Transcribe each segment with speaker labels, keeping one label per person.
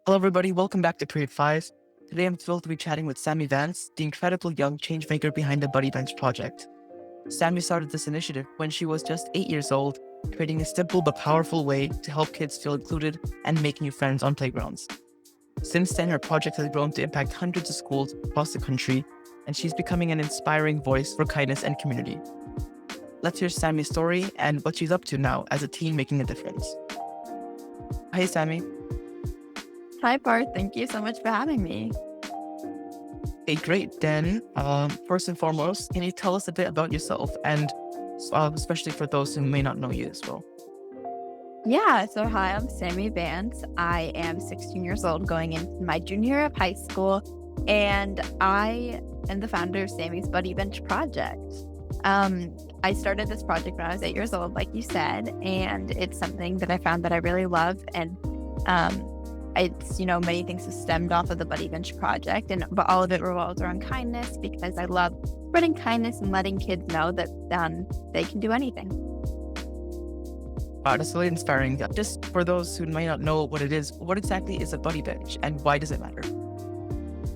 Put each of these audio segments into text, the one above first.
Speaker 1: Hello, everybody. Welcome back to Period 5. Today, I'm thrilled to be chatting with Sammie Vance, the incredible young changemaker behind the Buddy Bench project. Sammie started this initiative when she was just 8 years old, creating a simple but powerful way to help kids feel included and make new friends on playgrounds. Since then, her project has grown to impact hundreds of schools across the country, and she's becoming an inspiring voice for kindness and community. Let's hear Sammie's story and what she's up to now as a teen making a difference. Hey, Sammie.
Speaker 2: Hi, Parth. Thank you so much for having me.
Speaker 1: Hey, great. Then, first and foremost, can you tell us a bit about yourself and especially for those who may not know you as well?
Speaker 2: Yeah, so hi, I'm Sammie Vance. I am 16 years old going into my junior year of high school, and I am the founder of Sammie's Buddy Bench project. I started this project when I was 8 years old, like you said, and it's something that I found that I really love. And it's, many things have stemmed off of the Buddy Bench project, but all of it revolves around kindness because I love spreading kindness and letting kids know that they can do anything.
Speaker 1: Wow, that's really inspiring. Just for those who might not know what it is, what exactly is a Buddy Bench and why does it matter?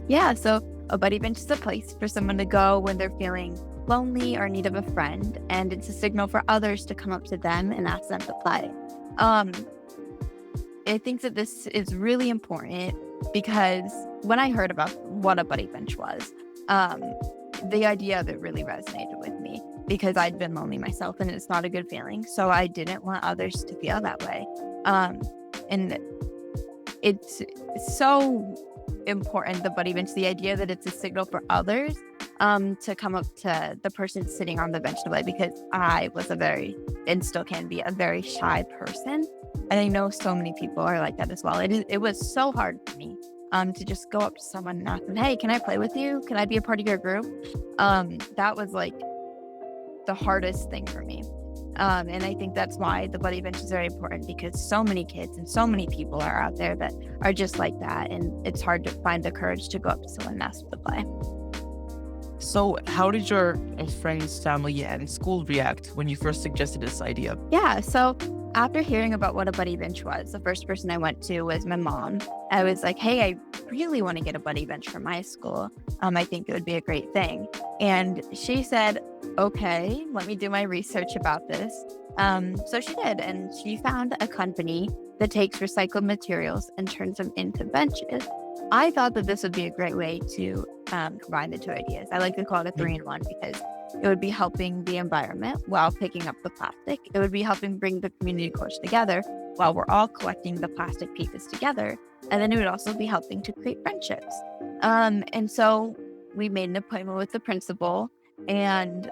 Speaker 2: Yeah, so a Buddy Bench is a place for someone to go when they're feeling lonely or in need of a friend, and it's a signal for others to come up to them and ask them to play. I think that this is really important because when I heard about what a Buddy Bench was, the idea of it really resonated with me because I'd been lonely myself and it's not a good feeling. So I didn't want others to feel that way. And it's so important, the Buddy Bench, the idea that it's a signal for others to come up to the person sitting on the bench to play, because I was and still can be, a very shy person. And I know so many people are like that as well. It was so hard for me to just go up to someone and ask them, hey, can I play with you? Can I be a part of your group? That was like the hardest thing for me. And I think that's why the Buddy Bench is very important, because so many kids and so many people are out there that are just like that. And it's hard to find the courage to go up to someone and ask them to play.
Speaker 1: So how did your friends, family, and school react when you first suggested this idea?
Speaker 2: Yeah, so after hearing about what a Buddy Bench was, the first person I went to was my mom. I was like, hey, I really want to get a Buddy Bench for my school. I think it would be a great thing. And she said, okay, let me do my research about this. So she did, and she found a company that takes recycled materials and turns them into benches. I thought that this would be a great way to combine the two ideas. I like to call it a 3-in-1 because it would be helping the environment while picking up the plastic. It would be helping bring the community close together while we're all collecting the plastic pieces together. And then it would also be helping to create friendships. And so we made an appointment with the principal and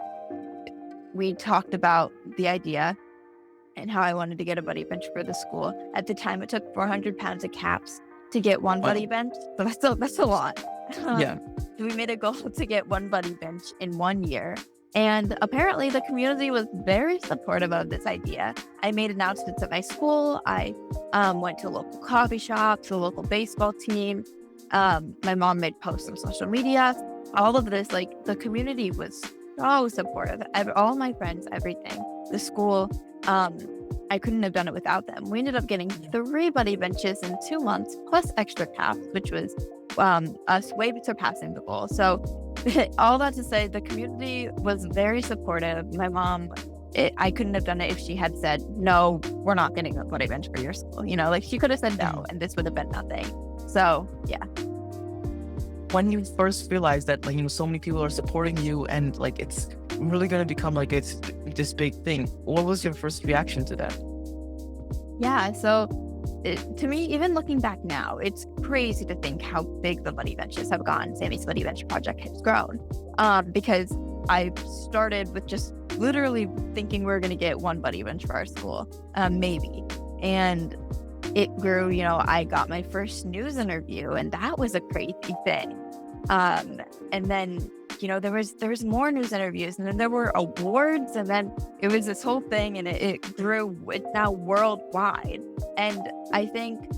Speaker 2: we talked about the idea and how I wanted to get a Buddy Bench for the school. At the time, it took 400 pounds of caps to get one Buddy Bench. So that's a lot.
Speaker 1: Yeah.
Speaker 2: We made a goal to get one Buddy Bench in 1 year. And apparently the community was very supportive of this idea. I made announcements at my school. I went to a local coffee shop, to a local baseball team. My mom made posts on social media. All of this, like, the community was so supportive. All my friends, everything. The school, I couldn't have done it without them. We ended up getting 3 Buddy Benches in 2 months, plus extra caps, which was us way surpassing the goal. So all that to say, the community was very supportive. My mom, I couldn't have done it if she had said, no, we're not getting a Buddy Bench for your school. Like she could have said no, and this would have been nothing. So yeah.
Speaker 1: When you first realized that, so many people are supporting you and it's really going to become it's this big thing, what was your first reaction to that?
Speaker 2: Yeah, so to me, even looking back now, it's crazy to think how big the Buddy Benches have gone. Sammie's Buddy Bench project has grown because I started with just literally thinking we were going to get one Buddy Bench for our school, maybe. And it grew, I got my first news interview, and that was a crazy thing. And then, there was more news interviews, and then there were awards, and then it was this whole thing, and it grew. It's now worldwide. And I think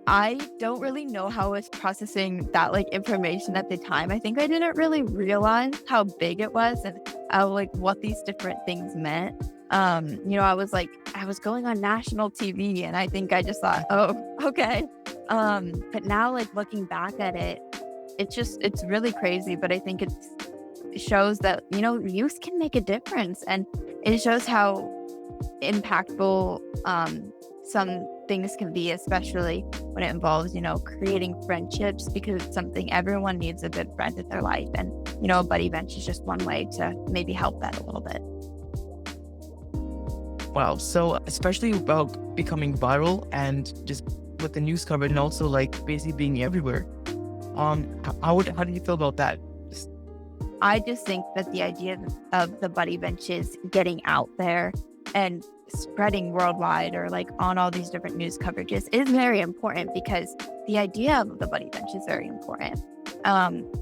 Speaker 2: I don't really know how I was processing that information at the time. I think I didn't really realize how big it was and how what these different things meant. I was going on national TV, and I think I just thought, oh, okay. But now, like, looking back at it, it's really crazy, but I think it shows that, youth can make a difference, and it shows how impactful some things can be, especially when it involves, creating friendships, because it's something everyone needs a good friend in their life. And, a buddy bench is just one way to maybe help that a little bit.
Speaker 1: Wow. So especially about becoming viral and just with the news coverage and also like basically being everywhere. How do you feel about that?
Speaker 2: I just think that the idea of the buddy benches getting out there and spreading worldwide, or like on all these different news coverages, is very important, because the idea of the buddy bench is very important.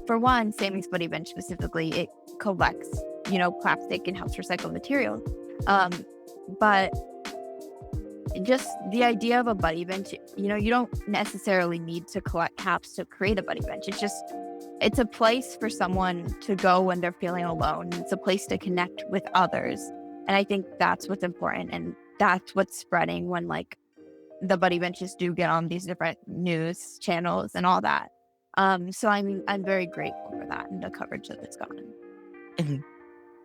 Speaker 2: For one, Sammie's buddy bench specifically, it collects, plastic and helps recycle materials. But just the idea of a buddy bench, you don't necessarily need to collect caps to create a buddy bench. It's a place for someone to go when they're feeling alone. It's a place to connect with others. And I think that's what's important. And that's what's spreading when, like, the buddy benches do get on these different news channels and all that. So I'm very grateful for that and the coverage that it's gotten.
Speaker 1: Mhm.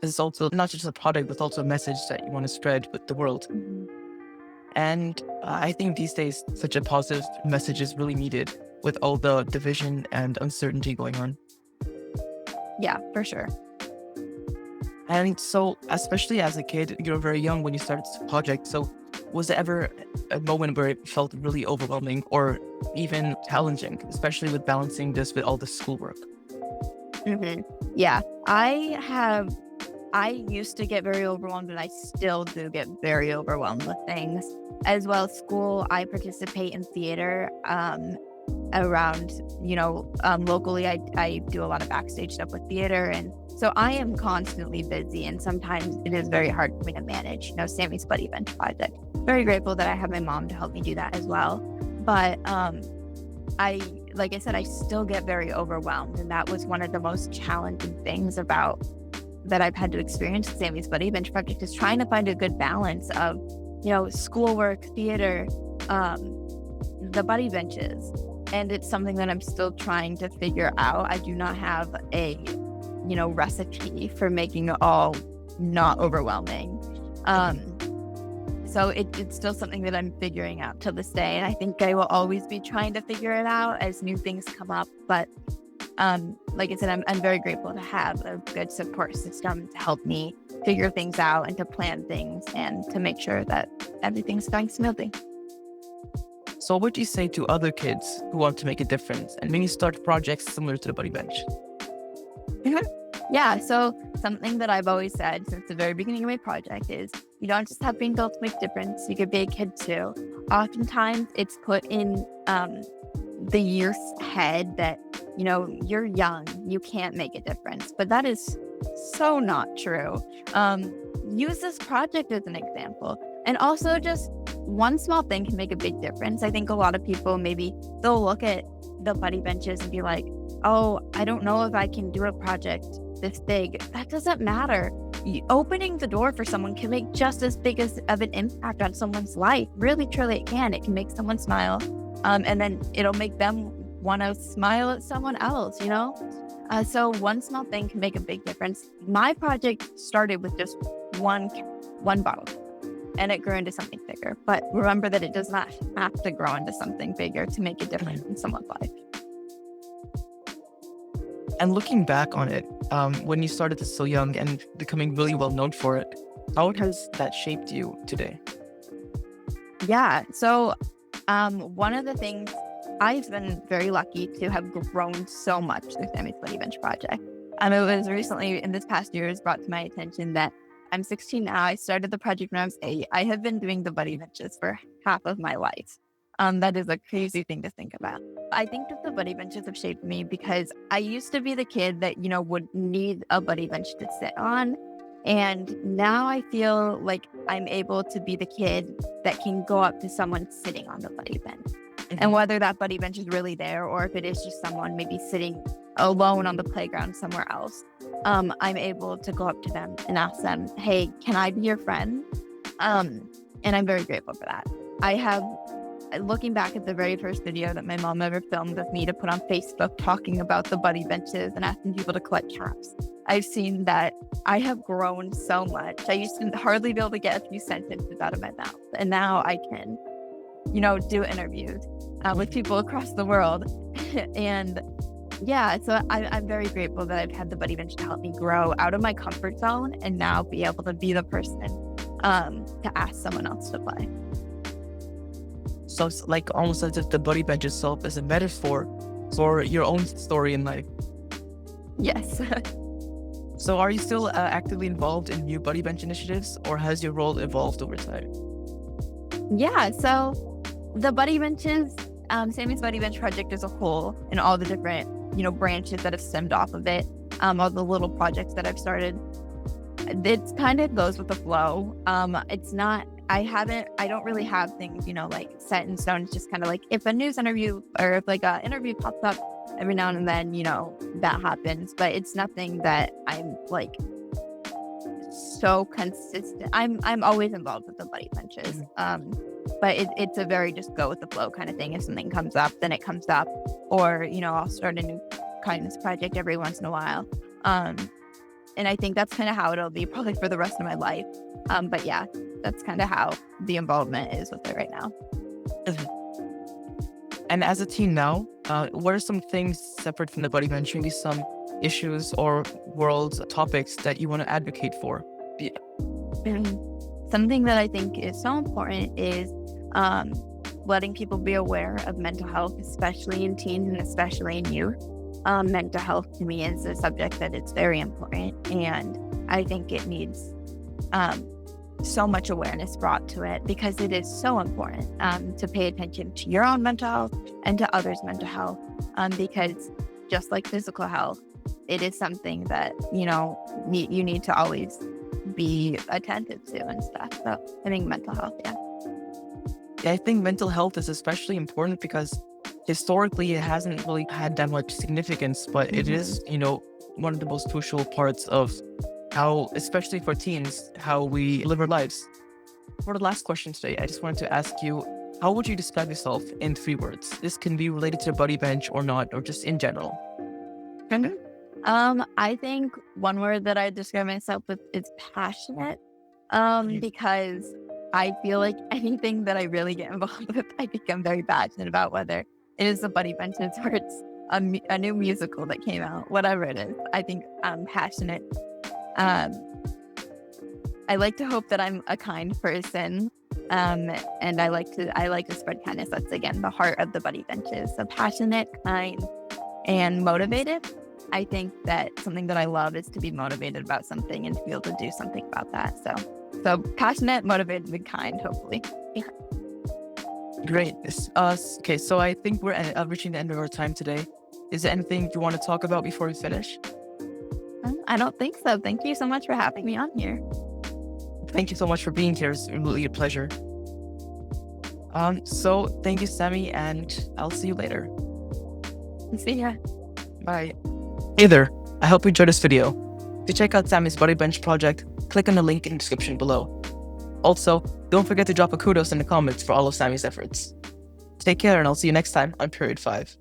Speaker 1: It's also not just a product, but also a message that you want to spread with the world.
Speaker 2: Mhm.
Speaker 1: And I think these days, such a positive message is really needed with all the division and uncertainty going on.
Speaker 2: Yeah, for sure.
Speaker 1: And so, especially as a kid, you're very young when you started this project. So, was there ever a moment where it felt really overwhelming or even challenging, especially with balancing this with all the schoolwork?
Speaker 2: Hmm. Yeah, I used to get very overwhelmed, and I still do get very overwhelmed with things. As well as school, I participate in theater around, locally. I do a lot of backstage stuff with theater. And so I am constantly busy, and sometimes it is very hard for me to manage, Sammie's Buddy Bench project. Very grateful that I have my mom to help me do that as well. But like I said, I still get very overwhelmed. And that was one of the most challenging things about that I've had to experience with Sammie's Buddy Bench project, is trying to find a good balance of, schoolwork, theater, the buddy benches. And it's something that I'm still trying to figure out. I do not have a, recipe for making it all not overwhelming. So it's still something that I'm figuring out to this day. And I think I will always be trying to figure it out as new things come up. But like I said, I'm very grateful to have a good support system to help me figure things out and to plan things and to make sure that everything's going smoothly.
Speaker 1: So, what do you say to other kids who want to make a difference and maybe start projects similar to the Buddy Bench?
Speaker 2: Mhm. Yeah, so something that I've always said since the very beginning of my project is, you don't just have being built to make difference, you could be a kid too. Oftentimes it's put in the youth's head that, you're young, you can't make a difference. But that is so not true. Use this project as an example. And also, just one small thing can make a big difference. I think a lot of people, maybe they'll look at the buddy benches and be like, oh, I don't know if I can do a project this big. That doesn't matter. Opening the door for someone can make just as big of an impact on someone's life. Really, truly, it can. It can make someone smile. And then it'll make them want to smile at someone else, So one small thing can make a big difference. My project started with just one bottle, and it grew into something bigger. But remember that it does not have to grow into something bigger to make a difference in someone's life.
Speaker 1: And looking back on it, when you started this so young and becoming really well known for it, how has that shaped you today?
Speaker 2: Yeah. So one of the things, I've been very lucky to have grown so much through Sammie's Buddy Bench project. It was recently, in this past year, has brought to my attention that I'm 16 now. I started the project when I was 8. I have been doing the buddy benches for half of my life. That is a crazy thing to think about. I think that the buddy benches have shaped me because I used to be the kid that, would need a buddy bench to sit on. And now I feel like I'm able to be the kid that can go up to someone sitting on the buddy bench. Mm-hmm. And whether that buddy bench is really there or if it is just someone maybe sitting alone on the playground somewhere else, I'm able to go up to them and ask them, hey, can I be your friend? And I'm very grateful for that. I have looking back at the very first video that my mom ever filmed of me to put on Facebook talking about the buddy benches and asking people to collect caps, I've seen that I have grown so much. I used to hardly be able to get a few sentences out of my mouth. And now I can, do interviews with people across the world. And yeah, so I'm very grateful that I've had the buddy bench to help me grow out of my comfort zone and now be able to be the person to ask someone else to play.
Speaker 1: So it's like almost as if the buddy bench itself is a metaphor for your own story in life.
Speaker 2: Yes.
Speaker 1: So are you still actively involved in new buddy bench initiatives, or has your role evolved over time?
Speaker 2: Yeah, so the buddy benches, Sammie's buddy bench project as a whole, and all the different, branches that have stemmed off of it, all the little projects that I've started, it kind of goes with the flow. It's not, I don't really have things, like set in stone. It's just kind of like if a news interview or if like an interview pops up every now and then, that happens. But it's nothing that I'm like so consistent. I'm always involved with the buddy benches. But it's a very just go with the flow kind of thing. If something comes up, then it comes up. Or, I'll start a new kindness project every once in a while. And I think that's kind of how it'll be probably for the rest of my life. But yeah, that's kind of how the involvement is with it right now.
Speaker 1: And as a teen now, what are some things separate from the buddy bench, maybe some issues or world topics that you want to advocate for?
Speaker 2: Something that I think is so important is letting people be aware of mental health, especially in teens and especially in youth. Mental health to me is a subject that it's very important, and I think it needs so much awareness brought to it because it is so important to pay attention to your own mental health and to others' mental health, because just like physical health, it is something that you need to always be attentive to and stuff. So I think mental health, yeah.
Speaker 1: Yeah, I think mental health is especially important because historically it hasn't really had that much significance, but it is, one of the most crucial parts of how, especially for teens, how we live our lives. For the last question today, I just wanted to ask you, how would you describe yourself in 3 words? This can be related to the buddy bench or not, or just in general.
Speaker 2: I think one word that I describe myself with is passionate, because I feel like anything that I really get involved with, I become very passionate about, whether it is the buddy benches or it's a new musical that came out, whatever it is. I think I'm passionate. I like to hope that I'm a kind person, and I like to spread kindness. That's again the heart of the buddy benches. So passionate, kind, and motivated. I think that something that I love is to be motivated about something and to be able to do something about that. So passionate, motivated, and kind, hopefully. Yeah.
Speaker 1: Great. Okay, so I think we're reaching the end of our time today. Is there anything you want to talk about before we finish?
Speaker 2: I don't think so. Thank you so much for having me on here.
Speaker 1: Thank you so much for being here. It's really a pleasure. So thank you, Sammie, and I'll see you later.
Speaker 2: See ya.
Speaker 1: Bye. Hey there. I hope you enjoyed this video. To check out Sammie's buddy bench project, click on the link in the description below. Also, don't forget to drop a kudos in the comments for all of Sammie's efforts. Take care, and I'll see you next time on Period 5.